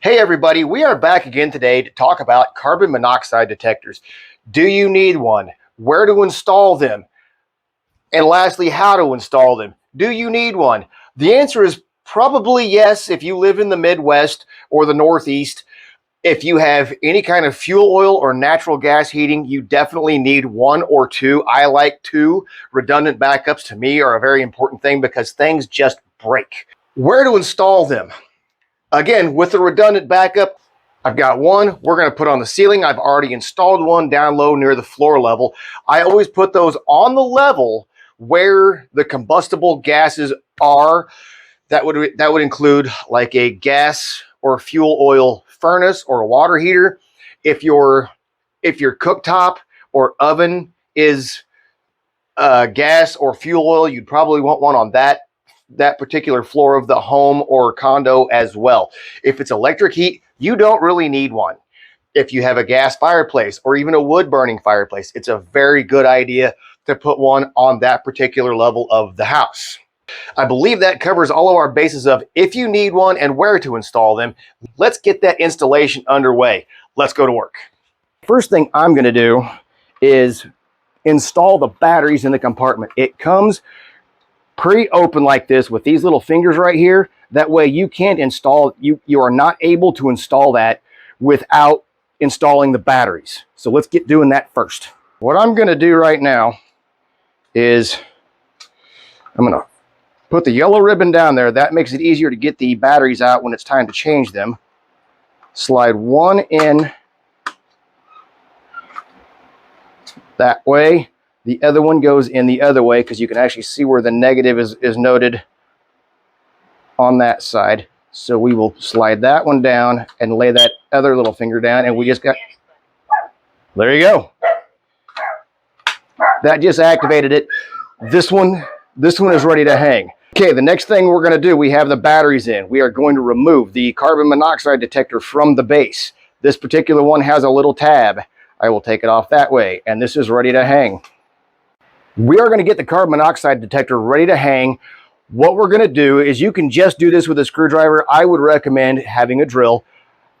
Hey everybody, we are back again today to talk about carbon monoxide detectors. Do you need one? Where to install them? And lastly, how to install them. Do you need one? The answer is probably yes if you live in the Midwest or the Northeast. If you have any kind of fuel oil or natural gas heating, you definitely need one or two. I like two. Redundant backups to me are a very important thing because things just break. Where to install them? Again, with the redundant backup, I've got one we're going to put on the ceiling. I've already installed one down low near the floor level. I always put those on the level where the combustible gases are. That would include like a gas or fuel oil furnace or a water heater. If your cooktop or oven is gas or fuel oil, you'd probably want one on that particular floor of the home or condo as well. If it's electric heat, you don't really need one. If you have a gas fireplace or even a wood burning fireplace, it's a very good idea to put one on that particular level of the house. I believe that covers all of our bases of if you need one and where to install them. Let's get that installation underway. Let's go to work. First thing I'm going to do is install the batteries in the compartment. It comes pre-open like this with these little fingers right here. That way you can't install, you are not able to install that without installing the batteries. So let's get doing that first. What I'm going to do right now is I'm going to put the yellow ribbon down there. That makes it easier to get the batteries out when it's time to change them. Slide one in that way. The other one goes in the other way because you can actually see where the negative is noted on that side. So we will slide that one down and lay that other little finger down, and we just got, there you go. That just activated it. This one is ready to hang. Okay, the next thing we're going to do, we have the batteries in. We are going to remove the carbon monoxide detector from the base. This particular one has a little tab. I will take it off that way, and this is ready to hang. We are going to get the carbon monoxide detector ready to hang. What we're going to do is, you can just do this with a screwdriver. I would recommend having a drill.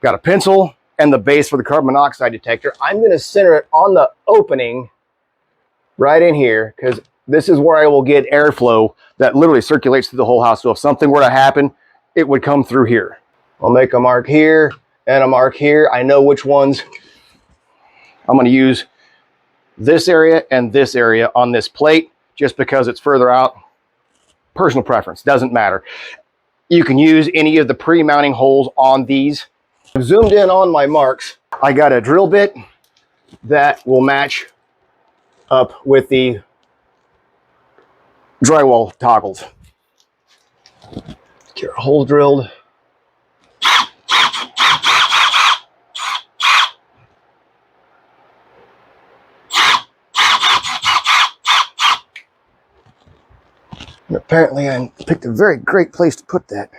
Got a pencil and the base for the carbon monoxide detector. I'm going to center it on the opening right in here because this is where I will get airflow that literally circulates through the whole house. So if something were to happen, it would come through here. I'll make a mark here and a mark here. I know which ones I'm going to use. This area and this area on this plate, just because it's further out. Personal preference, doesn't matter. You can use any of the pre-mounting holes on these. I've zoomed in on my marks. I got a drill bit that will match up with the drywall toggles. Get a hole drilled. And apparently I picked a very great place to put that.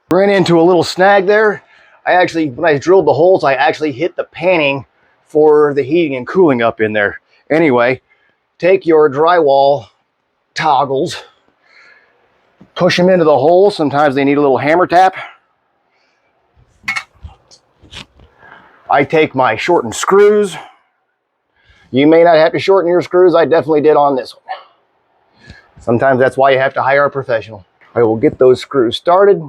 Ran into a little snag there. When I drilled the holes, I actually hit the panning for the heating and cooling up in there. Anyway, take your drywall toggles, push them into the hole. Sometimes they need a little hammer tap. I take my shortened screws. You may not have to shorten your screws. I definitely did on this one. Sometimes that's why you have to hire a professional. I will get those screws started.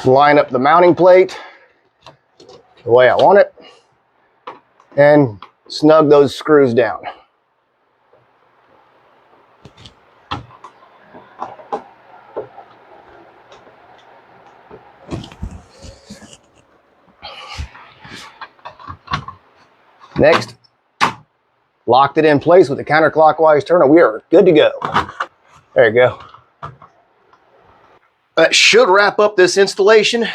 Line up the mounting plate the way I want it and snug those screws down. Next, locked it in place with the counterclockwise turner. We are good to go. There you go. That should wrap up this installation.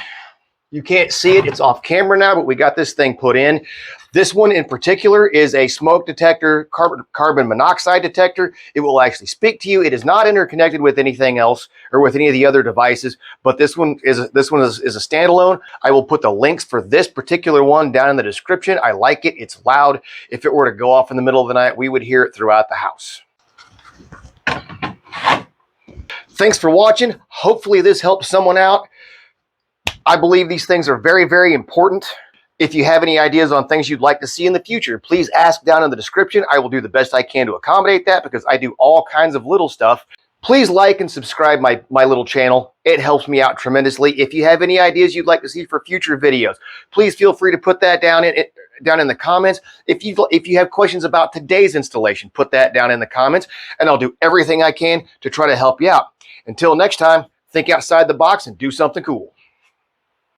You can't see it, it's off camera now, but we got this thing put in. This one in particular is a smoke detector, carbon monoxide detector. It will actually speak to you. It is not interconnected with anything else or with any of the other devices, but this one is a standalone. I will put the links for this particular one down in the description. I like it, it's loud. If it were to go off in the middle of the night, we would hear it throughout the house. Thanks for watching. Hopefully this helps someone out. I believe these things are very, very important. If you have any ideas on things you'd like to see in the future, please ask down in the description. I will do the best I can to accommodate that because I do all kinds of little stuff. Please like and subscribe my little channel. It helps me out tremendously. If you have any ideas you'd like to see for future videos, please feel free to put that down in the comments. If you have questions about today's installation, put that down in the comments, and I'll do everything I can to try to help you out. Until next time, think outside the box and do something cool.